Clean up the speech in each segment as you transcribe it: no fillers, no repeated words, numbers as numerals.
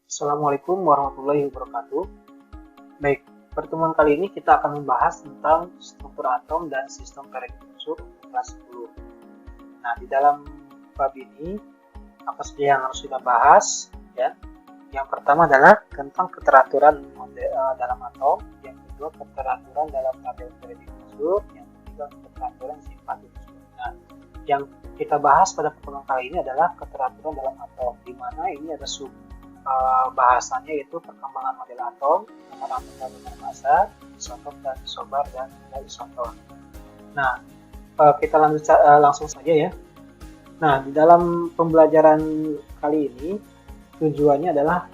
Assalamualaikum warahmatullahi wabarakatuh. Baik, pertemuan kali ini kita akan membahas tentang struktur atom dan sistem periode unsur untuk kelas 10. Nah, di dalam bab ini apa saja yang harus kita bahas ya? Yang pertama adalah tentang keteraturan dalam atom, yang kedua keteraturan dalam tabel periode unsur, yang ketiga keteraturan sifat unsur. Nah, yang kita bahas pada pertemuan kali ini adalah keteraturan dalam atom, di mana ini ada bahasannya yaitu perkembangan model atom, nomor atom dan nomor massa, isotop dan isobar dan isotop. Nah, kita langsung saja ya. Nah, di dalam pembelajaran kali ini tujuannya adalah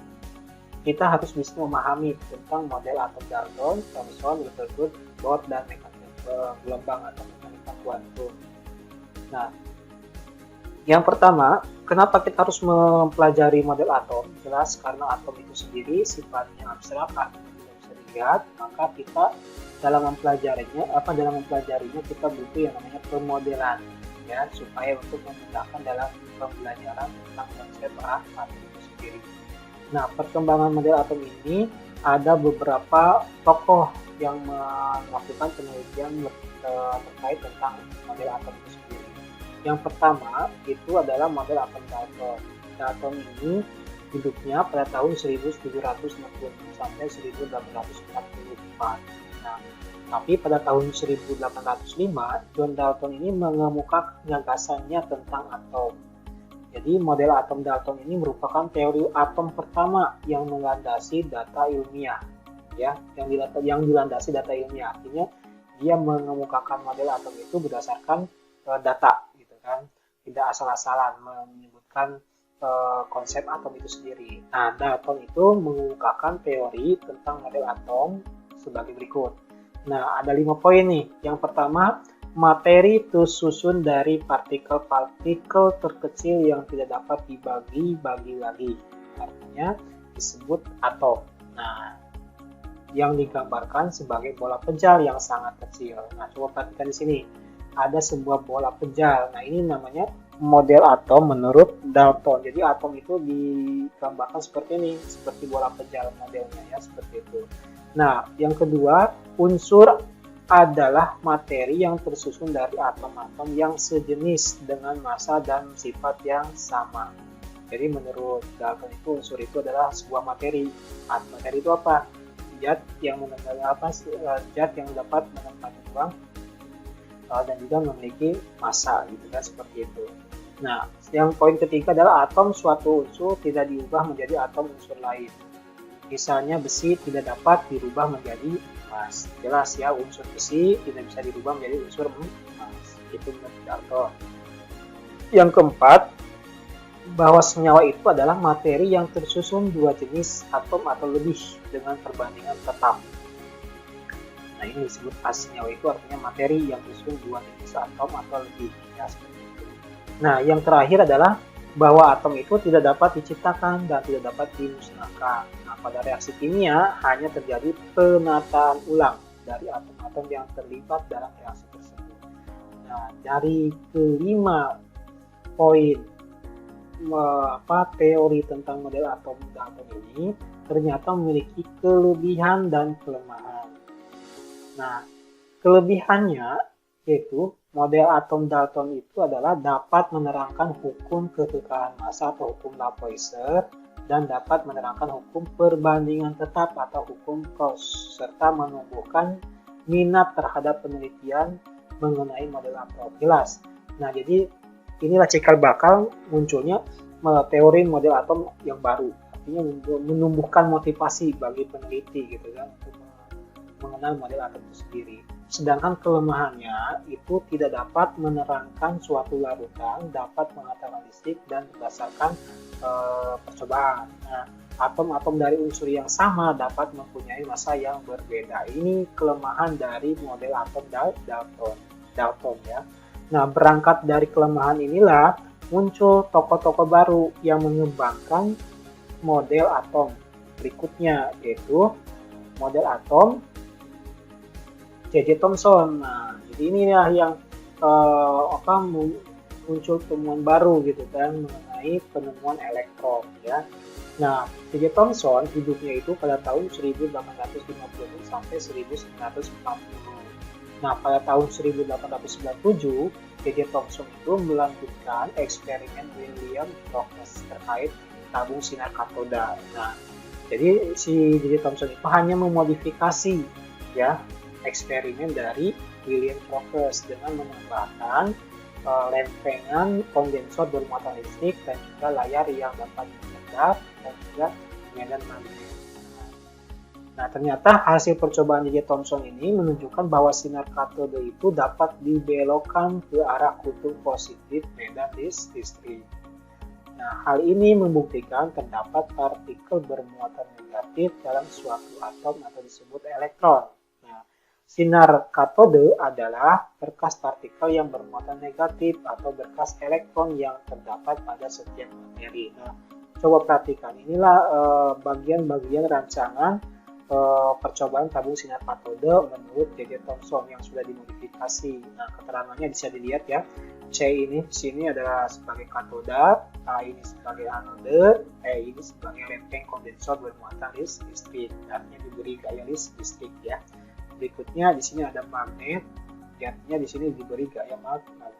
kita harus bisa memahami tentang model atom Dalton, Thomson, Rutherford, Bohr, dan mekanika gelombang atau mekanika kuantum. Nah, yang pertama, kenapa kita harus mempelajari model atom? Jelas karena atom itu sendiri sifatnya abstrak, artinya tidak bisa dilihat, maka kita dalam mempelajarinya kita butuh yang namanya pemodelan, ya, supaya untuk memudahkan dalam pembelajaran tentang konsep atom itu sendiri. Nah, perkembangan model atom ini ada beberapa tokoh yang melakukan penelitian terkait tentang model atom itu sendiri. Yang pertama itu adalah model atom Dalton. Dalton ini hidupnya pada tahun 1760 sampai 1844. Nah, tapi pada tahun 1805 John Dalton ini mengemukakan gagasannya tentang atom. Jadi model atom Dalton ini merupakan teori atom pertama yang melandasi data ilmiah, ya, yang dilandasi data ilmiah. Artinya dia mengemukakan model atom itu berdasarkan data. Kan, tidak asal-asalan menyebutkan konsep atom itu sendiri. Nah, Dalton itu mengungkapkan teori tentang model atom sebagai berikut. Nah, ada 5 poin nih. Yang pertama, materi tersusun dari partikel-partikel terkecil yang tidak dapat dibagi-bagi lagi. Artinya disebut atom. Nah, yang digambarkan sebagai bola pejal yang sangat kecil. Nah, coba perhatikan di sini. Ada sebuah bola pejal. Nah, ini namanya model atom menurut Dalton. Jadi atom itu digambarkan seperti ini, seperti bola pejal modelnya ya, seperti itu. Nah, yang kedua, unsur adalah materi yang tersusun dari atom-atom yang sejenis dengan massa dan sifat yang sama. Jadi menurut Dalton itu unsur itu adalah sebuah materi. Materi itu apa? Zat yang dapat menempati ruang dan juga memiliki massa gitu kan, seperti itu. Nah, yang poin ketiga adalah atom suatu unsur tidak diubah menjadi atom unsur lain. Misalnya besi tidak dapat dirubah menjadi emas. Jelas ya, unsur besi tidak bisa dirubah menjadi unsur emas. Itu menurut Dalton. Yang keempat, bahwa senyawa itu adalah materi yang tersusun dua jenis atom atau lebih dengan perbandingan tetap. Nah, ini disebut senyawa itu artinya materi yang tersusun dua jenis atom atau lebih, ya, seperti itu. Nah, yang terakhir adalah bahwa atom itu tidak dapat diciptakan dan tidak dapat dimusnahkan. Nah, pada reaksi kimia hanya terjadi penataan ulang dari atom-atom yang terlibat dalam reaksi tersebut. Nah, dari kelima poin teori tentang model atom Dalton ini ternyata memiliki kelebihan dan kelemahan. Nah, kelebihannya yaitu model atom Dalton itu adalah dapat menerangkan hukum kekekalan massa atau hukum Lavoisier dan dapat menerangkan hukum perbandingan tetap atau hukum Gauss serta menumbuhkan minat terhadap penelitian mengenai model atom. Jelas. Nah, jadi inilah cikal bakal munculnya teori model atom yang baru. Artinya menumbuhkan motivasi bagi peneliti gitu kan untuk mengenal model atom itu sendiri. Sedangkan kelemahannya itu tidak dapat menerangkan suatu larutan, dapat mengatakan listrik dan berdasarkan percobaan. Nah, atom-atom dari unsur yang sama dapat mempunyai massa yang berbeda. Ini kelemahan dari model atom Dalton ya. Nah, berangkat dari kelemahan inilah muncul tokoh-tokoh baru yang mengembangkan model atom berikutnya, yaitu model atom J.J. Thomson. Nah, jadi inilah yang muncul temuan baru gitu kan mengenai penemuan elektron ya. Nah, J.J. Thomson hidupnya itu pada tahun 1850 sampai 1940. Nah, pada tahun 1897, J.J. Thomson itu melanjutkan eksperimen William Crookes terkait tabung sinar katoda. Nah, jadi si J.J. Thomson itu hanya memodifikasi ya eksperimen dari William Crookes dengan menambahkan lempengan kondensor bermuatan listrik dan juga layar yang dapat mengendap dan juga medan magnet. Nah, ternyata hasil percobaan J.J. Thomson ini menunjukkan bahwa sinar katode itu dapat dibelokkan ke arah kutub positif medan listrik. Nah, hal ini membuktikan terdapat partikel bermuatan negatif dalam suatu atom atau disebut elektron. Nah, sinar katode adalah berkas partikel yang bermuatan negatif atau berkas elektron yang terdapat pada setiap materi. Nah, coba perhatikan, inilah bagian-bagian rancangan percobaan tabung sinar katode menurut J.J. Thomson yang sudah dimodifikasi. Nah, keterangannya bisa dilihat ya. C ini di sini adalah sebagai katoda, A ini sebagai anode, E ini sebagai lempeng kondensor bermuatan listrik. Artinya diberi gaya listrik ya. Berikutnya di sini ada magnet, artinya di sini diberi gaya magnet.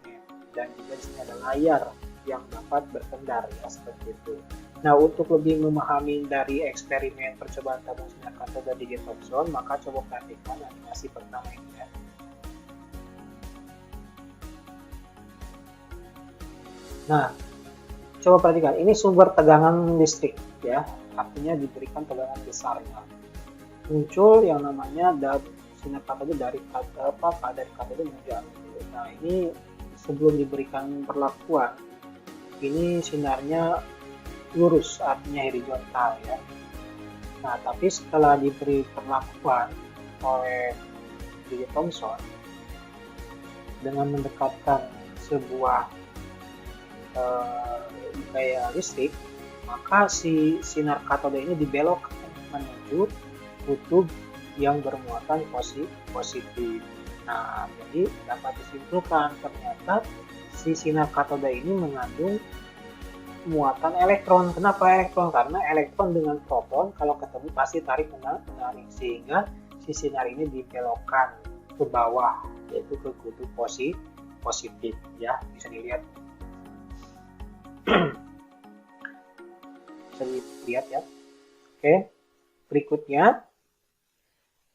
Dan juga di sini ada layar yang dapat berkendar ya, seperti itu. Nah, untuk lebih memahami dari eksperimen percobaan tabung sinar katode J.J. Thomson, maka coba perhatikan animasi pertama ini ya. Nah, coba perhatikan, ini sumber tegangan listrik ya, artinya diberikan tegangan besar ya. Muncul yang namanya sinar katode dari katode menuju anode. Nah, ini sebelum diberikan perlakuan, ini sinarnya lurus, artinya horizontal ya. Nah, tapi setelah diberi perlakuan oleh J.J. Thomson dengan mendekatkan sebuah gaya listrik, maka si sinar katode ini dibelokkan menuju kutub yang bermuatan positif. Nah, jadi dapat disimpulkan ternyata si sinar katode ini mengandung muatan elektron. Kenapa elektron? Karena elektron dengan proton kalau ketemu pasti tarik menarik, sehingga si sinar ini dibelokkan ke bawah, yaitu ke kutub positif ya, bisa dilihat. Bisa dilihat ya. Oke, berikutnya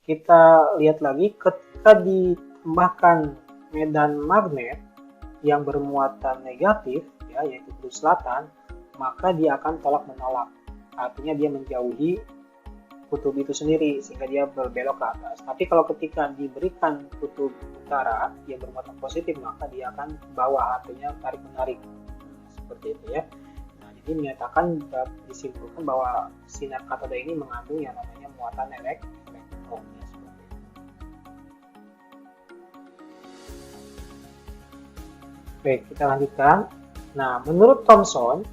kita lihat lagi ketika ditambahkan medan magnet yang bermuatan negatif ya, yaitu kutub selatan, maka dia akan tolak menolak, artinya dia menjauhi kutub itu sendiri sehingga dia berbelok ke atas. Tapi kalau ketika diberikan kutub utara yang bermuatan positif, maka dia akan ke bawah, artinya tarik menarik, seperti itu ya. Nah, jadi menyatakan disimpulkan bahwa sinar katode ini mengandung yang namanya muatan elektron ya, seperti itu. Baik, kita lanjutkan. Nah, menurut Thomson,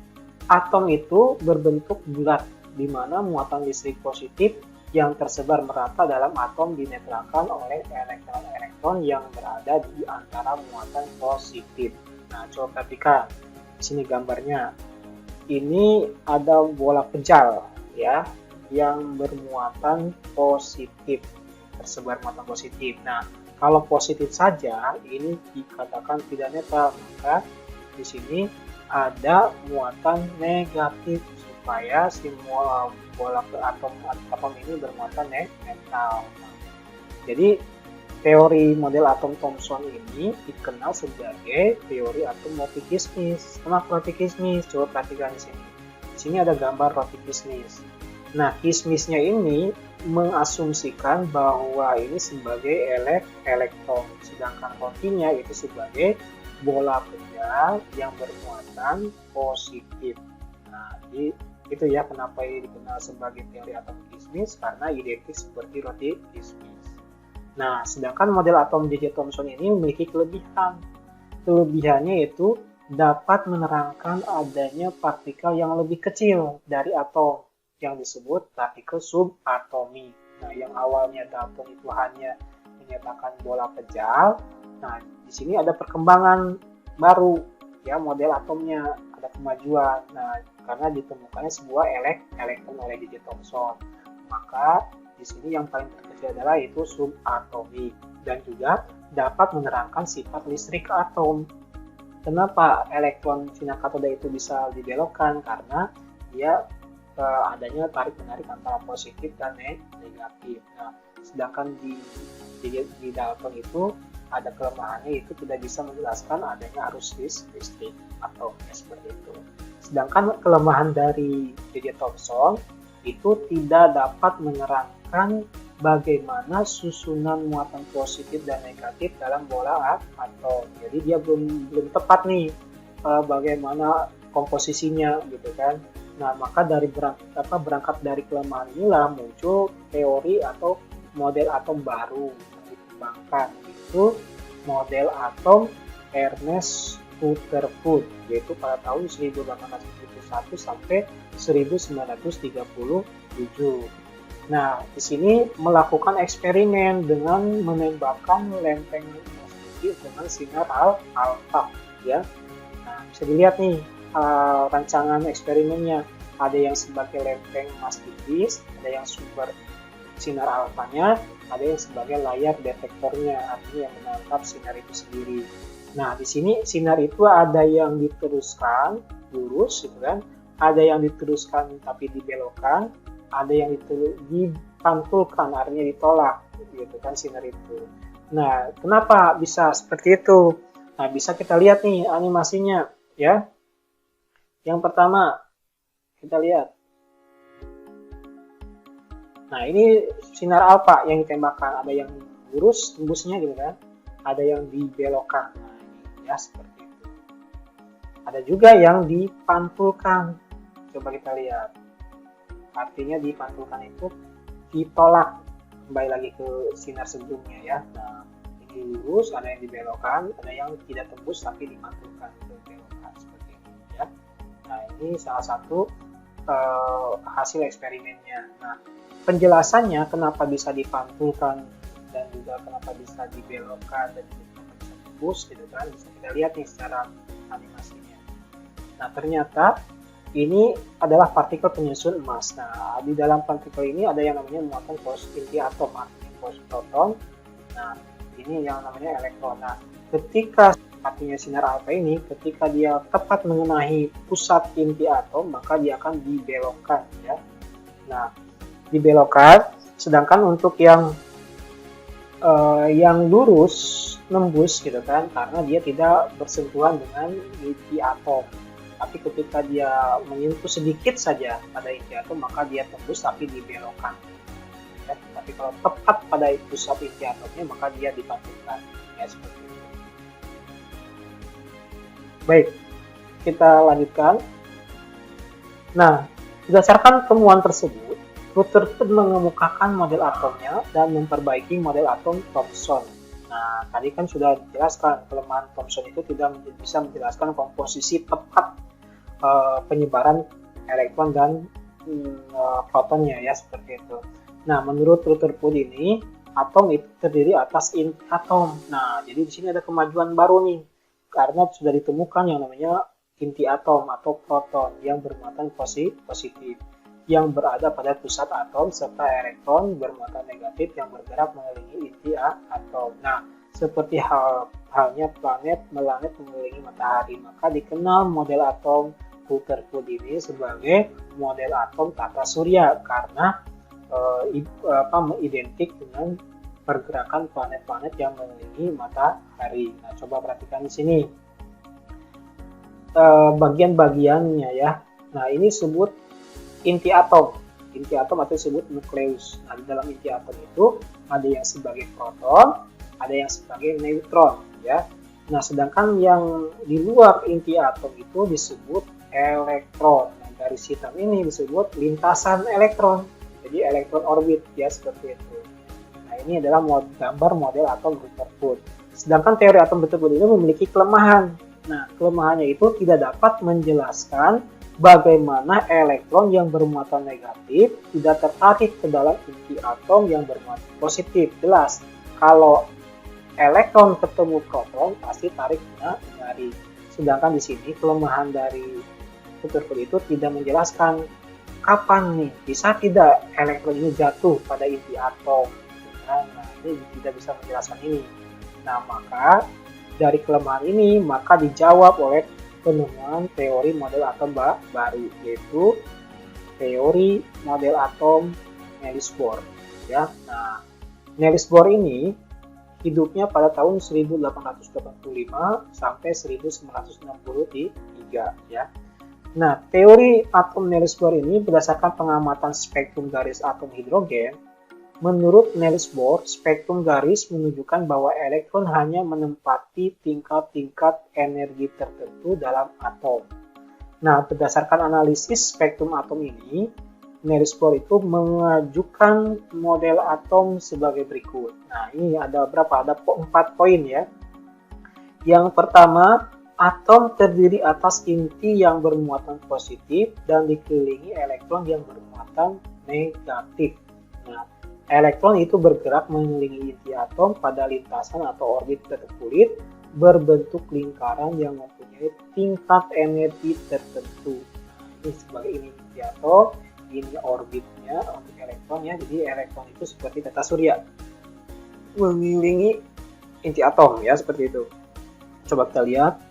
atom itu berbentuk bulat, di mana muatan listrik positif yang tersebar merata dalam atom dinetralkan oleh elektron-elektron yang berada di antara muatan positif. Nah, coba perhatikan di sini gambarnya. Ini ada bola kejal ya, yang bermuatan positif, tersebar muatan positif. Nah, kalau positif saja ini dikatakan tidak netral, maka di sini ada muatan negatif supaya si bola ke atom ini bermuatan netral. Jadi teori model atom Thomson ini dikenal sebagai teori atom roti kismis. Kenapa roti kismis? Coba perhatikan di sini. Di sini ada gambar roti kismis. Nah, kismisnya ini mengasumsikan bahwa ini sebagai elektron, sedangkan rotinya itu sebagai bola kejal yang bermuatan positif. Nah, jadi itu ya kenapa ini dikenal sebagai teori atom kismis, karena identik seperti roti kismis. Nah, sedangkan model atom J.J. Thomson ini memiliki kelebihan. Kelebihannya yaitu dapat menerangkan adanya partikel yang lebih kecil dari atom yang disebut partikel subatomik. Nah, yang awalnya Dalton itu hanya menyatakan bola kejal. Nah, di sini ada perkembangan baru ya, model atomnya ada ada kemajuan. Nah, karena ditemukannya sebuah elektron oleh DJ Thomson. Maka di sini yang paling terkecil adalah itu subatomik dan juga dapat menerangkan sifat listrik atom. Kenapa elektron sinar katoda itu bisa dibelokkan? Karena dia adanya tarik-menarik antara positif dan negatif. Nah, sedangkan di Dalton itu ada kelemahannya, itu tidak bisa menjelaskan adanya arus listrik atau seperti itu. Sedangkan kelemahan dari DJ Thomson itu tidak dapat menerangkan bagaimana susunan muatan positif dan negatif dalam bola atom. Jadi dia belum tepat nih bagaimana komposisinya gitu kan. Nah, maka dari berangkat dari kelemahan inilah muncul teori atau model atom baru yang dikembangkan, itu model atom Ernest Rutherford, yaitu pada tahun 1871 sampai 1937. Nah, di sini melakukan eksperimen dengan menembakkan lempeng emas putih dengan sinar alfa, ya. Nah, bisa dilihat nih rancangan eksperimennya. Ada yang sebagai lempeng emas tipis, ada yang sumber sinar alfanya, ada yang sebagai layar detektornya, artinya yang menangkap sinar itu sendiri. Nah, di sini sinar itu ada yang diteruskan lurus, gitu kan? Ada yang diteruskan tapi dibelokkan, ada yang dipantulkan, artinya ditolak, gitu kan sinar itu. Nah, kenapa bisa seperti itu? Nah, bisa kita lihat nih animasinya, ya. Yang pertama, kita lihat. Nah, ini sinar alfa yang ditembakkan, ada yang lurus tembusnya gitu kan, ada yang dibelokkan. Nah, ini ya seperti itu. Ada juga yang dipantulkan. Coba kita lihat. Artinya dipantulkan itu ditolak, kembali lagi ke sinar sebelumnya ya. Nah, ini lurus, ada yang dibelokkan, ada yang tidak tembus tapi dipantulkan, dibelokkan seperti itu ya. Nah, ini salah satu hasil eksperimennya. Nah, penjelasannya kenapa bisa dipantulkan dan juga kenapa bisa dibelokkan dan kenapa bisa tembus gitu kan, bisa kita lihat nih secara animasinya. Nah, ternyata ini adalah partikel penyusun emas. Nah, di dalam partikel ini ada yang namanya muatan inti atom, artinya proton. Nah, ini yang namanya elektron. Nah, ketika artinya sinar alfa ini, ketika dia tepat mengenai pusat inti atom, maka dia akan dibelokkan ya. Nah, dibelokkan, sedangkan untuk yang lurus nembus gitu kan, karena dia tidak bersentuhan dengan inti atom. Tapi ketika dia menyentuh sedikit saja pada inti atom, maka dia tembus tapi dibelokkan. Ya, tapi kalau tepat pada pusat inti atomnya, maka dia dipantulkan. Ya, seperti itu. Baik, kita lanjutkan. Nah, berdasarkan temuan tersebut, Rutherford mengemukakan model atomnya dan memperbaiki model atom Thomson. Nah, tadi kan sudah dijelaskan kelemahan Thomson itu tidak bisa menjelaskan komposisi tepat penyebaran elektron dan protonnya ya, seperti itu. Nah, menurut Rutherford ini, atom itu terdiri atas inti atom. Nah, jadi di sini ada kemajuan baru nih, karena sudah ditemukan yang namanya inti atom atau proton yang bermuatan positif yang berada pada pusat atom, serta elektron bermuatan negatif yang bergerak mengelilingi inti atom. Nah, seperti halnya planet mengelilingi matahari, maka dikenal model atom Rutherford ini sebagai model atom tata surya karena identik dengan pergerakan planet-planet yang mengelilingi matahari. Nah, coba perhatikan di sini bagian-bagiannya ya. Nah, ini disebut inti atom. Inti atom atau disebut nukleus. Nah, di dalam inti atom itu ada yang sebagai proton, ada yang sebagai neutron ya. Nah, sedangkan yang di luar inti atom itu disebut elektron. Nah, dari sistem ini disebut lintasan elektron. Jadi elektron orbit ya, seperti itu. Nah, ini adalah gambar model atom Rutherford. Sedangkan teori atom Rutherford ini memiliki kelemahan. Nah, kelemahannya itu tidak dapat menjelaskan bagaimana elektron yang bermuatan negatif tidak tertarik ke dalam inti atom yang bermuatan positif. Jelas, kalau elektron ketemu proton pasti tarik menarik. Sedangkan di sini kelemahan dari tutur itu tidak menjelaskan kapan nih bisa tidak elektron ini jatuh pada inti atom. Nah, ini tidak bisa menjelaskan ini. Nah, maka dari kelemahan ini maka dijawab oleh penemuan teori model atom baru, yaitu teori model atom Niels Bohr. Ya, nah Niels Bohr ini hidupnya pada tahun 1885 sampai 1963 ya. Nah, teori atom Niels Bohr ini berdasarkan pengamatan spektrum garis atom hidrogen. Menurut Niels Bohr, spektrum garis menunjukkan bahwa elektron hanya menempati tingkat-tingkat energi tertentu dalam atom. Nah, berdasarkan analisis spektrum atom ini, Niels Bohr itu mengajukan model atom sebagai berikut. Nah, ini ada berapa? Ada 4 poin ya. Yang pertama, atom terdiri atas inti yang bermuatan positif dan dikelilingi elektron yang bermuatan negatif. Nah, elektron itu bergerak mengelilingi inti atom pada lintasan atau orbit kulit berbentuk lingkaran yang mempunyai tingkat energi tertentu. Nah, ini sebagai inti atom. Ini orbitnya, orbit elektronnya. Jadi elektron itu seperti tata surya mengelilingi inti atom ya, seperti itu. Coba kita lihat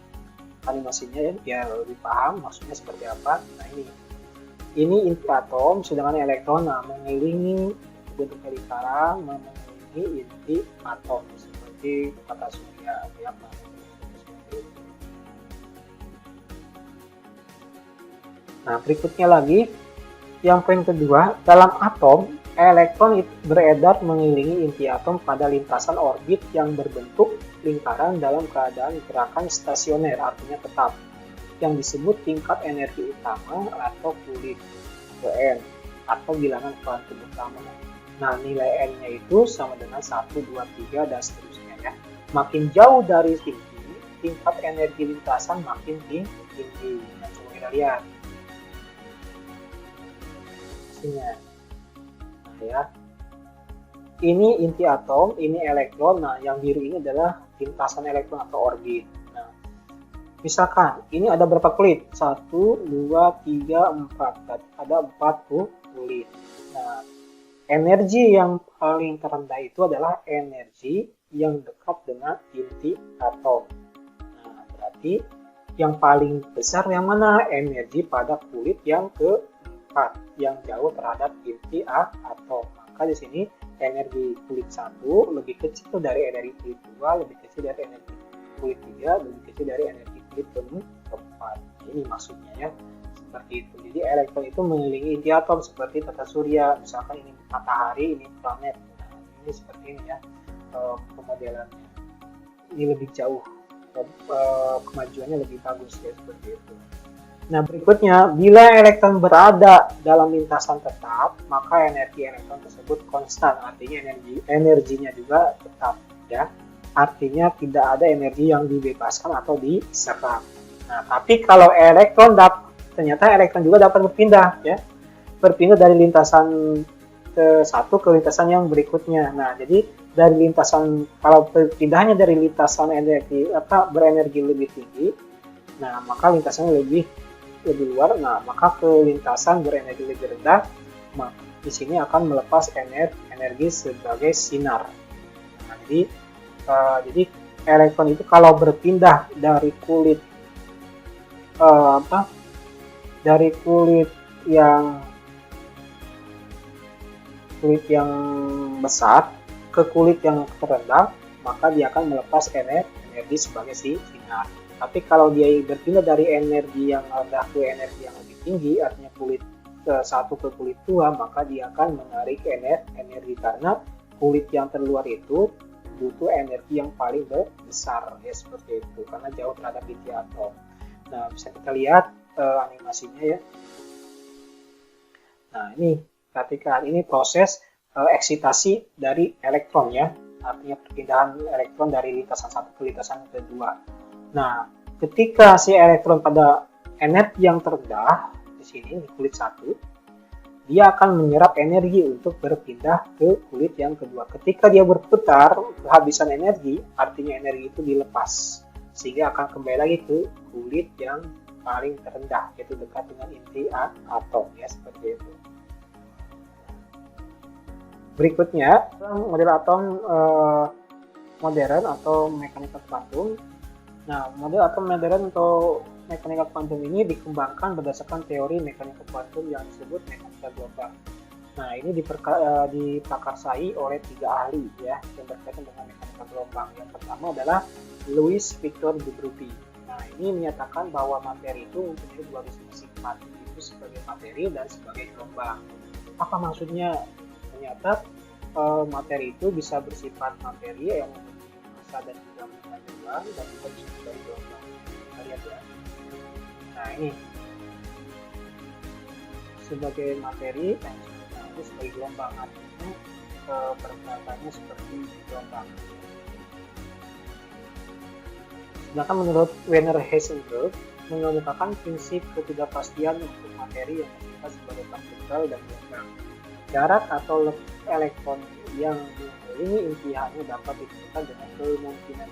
animasinya ya, biar lebih paham maksudnya seperti apa. Nah, ini inti atom, sedangkan elektron mengelilingi bentuk lingkaran mengelilingi inti atom seperti tata surya ya. Nah, berikutnya lagi, yang poin kedua, dalam atom, elektron itu beredar mengelilingi inti atom pada lintasan orbit yang berbentuk lingkaran dalam keadaan gerakan stasioner, artinya tetap, yang disebut tingkat energi utama atau kulit, N, atau bilangan kuantum utama. Nah, nilai N-nya itu sama dengan 1, 2, 3, dan seterusnya ya. Makin jauh dari tinggi, tingkat energi lintasan makin tinggi. Nah, coba kita lihat. Nah ya, ini inti atom, ini elektron. Nah, yang biru ini adalah lintasan elektron atau orbit. Nah, misalkan ini ada berapa kulit? 1, 2, 3, 4. Ada 4 kulit. Nah, energi yang paling terendah itu adalah energi yang dekat dengan inti atom. Nah, berarti yang paling besar yang mana? Energi pada kulit yang ke yang jauh terhadap inti atom. Maka di sini energi kulit 1 lebih kecil dari energi kulit 2, lebih kecil dari energi kulit 3, lebih kecil dari energi kulit keempat. Ini maksudnya ya, seperti itu. Jadi elektron itu mengelilingi inti atom seperti tata surya. Misalkan ini matahari, ini planet. Nah, ini seperti ini ya pemodelannya. Ini lebih jauh, kemajuannya lebih bagus ya, seperti itu. Nah, berikutnya, bila elektron berada dalam lintasan tetap, maka energi elektron tersebut konstan, artinya energinya juga tetap ya. Artinya tidak ada energi yang dibebaskan atau diserap. Nah, tapi kalau elektron ternyata elektron juga dapat berpindah ya. Berpindah dari lintasan ke satu ke lintasan yang berikutnya. Nah, jadi dari lintasan, kalau perpindahannya dari lintasan berenergi lebih tinggi, nah maka lintasannya lebih luar, nah maka ke lintasan berenergi lebih rendah, maka di sini akan melepas energi sebagai sinar. Nah, jadi elektron itu kalau berpindah dari kulit dari kulit yang besar ke kulit yang terendah, maka dia akan melepas energi sebagai sinar. Tapi kalau dia berpindah dari energi yang rendah ke energi yang lebih tinggi, artinya kulit satu ke kulit 2, maka dia akan menarik energi karena kulit yang terluar itu butuh energi yang paling besar ya, seperti itu, karena jauh terhadap inti atom. Nah, bisa kita lihat animasinya ya. Nah, ini perhatikan, ini proses eksitasi dari elektron ya, artinya perpindahan elektron dari lintasan satu ke lintasan kedua. Nah, ketika si elektron pada energi yang terendah, di sini di kulit 1, dia akan menyerap energi untuk berpindah ke kulit yang kedua. Ketika dia berputar, kehabisan energi, artinya energi itu dilepas, sehingga akan kembali lagi ke kulit yang paling terendah, yaitu dekat dengan inti atom, ya seperti itu. Berikutnya model atom modern atau mekanika kuantum. Nah, model atom modern atau mekanika kuantum ini dikembangkan berdasarkan teori mekanika kuantum yang disebut mekanika gelombang. Nah, ini diprakarsai oleh 3 ahli ya yang berkaitan dengan mekanika gelombang. Yang pertama adalah Louis Victor Dubreuil. Nah, ini menyatakan bahwa materi itu mempunyai 2 sifat, yaitu sebagai materi dan sebagai gelombang. Apa maksudnya? Ternyata materi itu bisa bersifat materi yang memiliki massa dan juga kandungan dan juga bisa sebagai gelombang. Kita lihat ya. Nah, ini sebagai materi dan ini sebagai gelombang, artinya pergerakannya seperti gelombang. Sedangkan menurut Werner Heisenberg mengemukakan prinsip ketidakpastian untuk materi yang bersifat sebagai partikel dan gelombang. Jarak atau elektron yang mengelilingi inti hanya dapat ditemukan dengan kemungkinan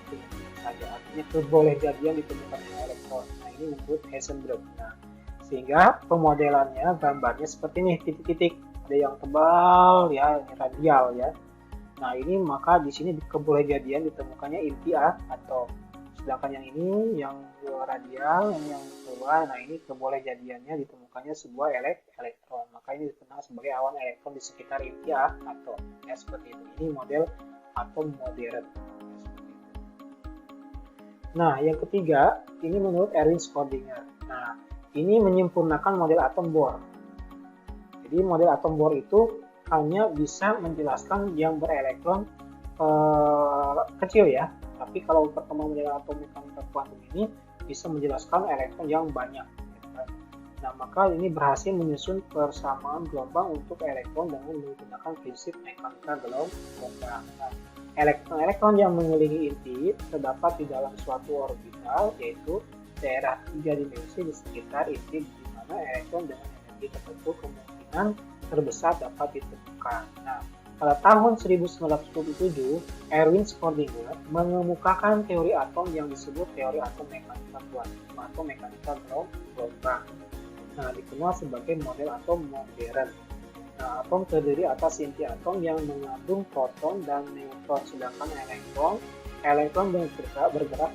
saja, artinya kebolehjadian ditemukannya elektron. Nah, ini menurut Heisenberg. Nah, sehingga pemodelannya gambarnya seperti ini, titik-titik, ada yang tebal ya, radial ya. Nah, ini maka di sini kebolehjadian ditemukannya inti atom. Sedangkan yang ini yang radial, yang keluar, nah ini kebolehjadiannya ditemukannya sebuah elektron. Maka ini dikenal sebagai awan elektron di sekitar inti atom. Ya, seperti itu. Ini model atom modern. Nah, yang ketiga, ini menurut Erwin Schrödinger. Nah, ini menyempurnakan model atom Bohr. Jadi model atom Bohr itu hanya bisa menjelaskan yang berelektron kecil ya. Tapi kalau perkembangan model atom mekanika kuantum ini bisa menjelaskan elektron yang banyak. Nah, maka ini berhasil menyusun persamaan gelombang untuk elektron dengan menggunakan prinsip mekanika gelombang. Nah, elektron-elektron yang mengelilingi inti terdapat di dalam suatu orbital, yaitu daerah 3 dimensi di sekitar inti, di mana elektron dengan energi tertentu kemungkinan terbesar dapat ditemukan. Nah, pada tahun 1927, Erwin Schrödinger mengemukakan teori atom yang disebut teori atom mekanika kuantum atau mekanika gelombang. Nah, dikenal sebagai model atom modern. Nah, atom terdiri atas inti atom yang mengandung proton dan neutron, sedangkan elektron bergerak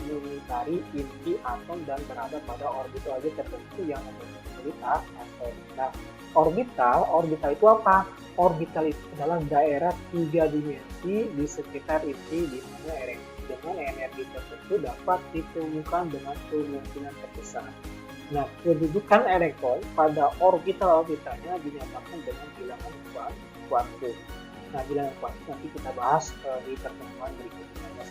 mengitari inti atom dan berada pada orbital tertentu yang membentuk atom. Nah, orbital itu apa? Orbital itu adalah daerah 3 dimensi di sekitar inti di mana dengan energi tertentu dapat ditemukan dengan kemungkinan terbesar. Nah, kedudukan elektron pada orbital-orbitalnya dinyatakan dengan bilangan kuantum. Nah, bilangan kuantum nanti kita bahas di pertemuan berikutnya.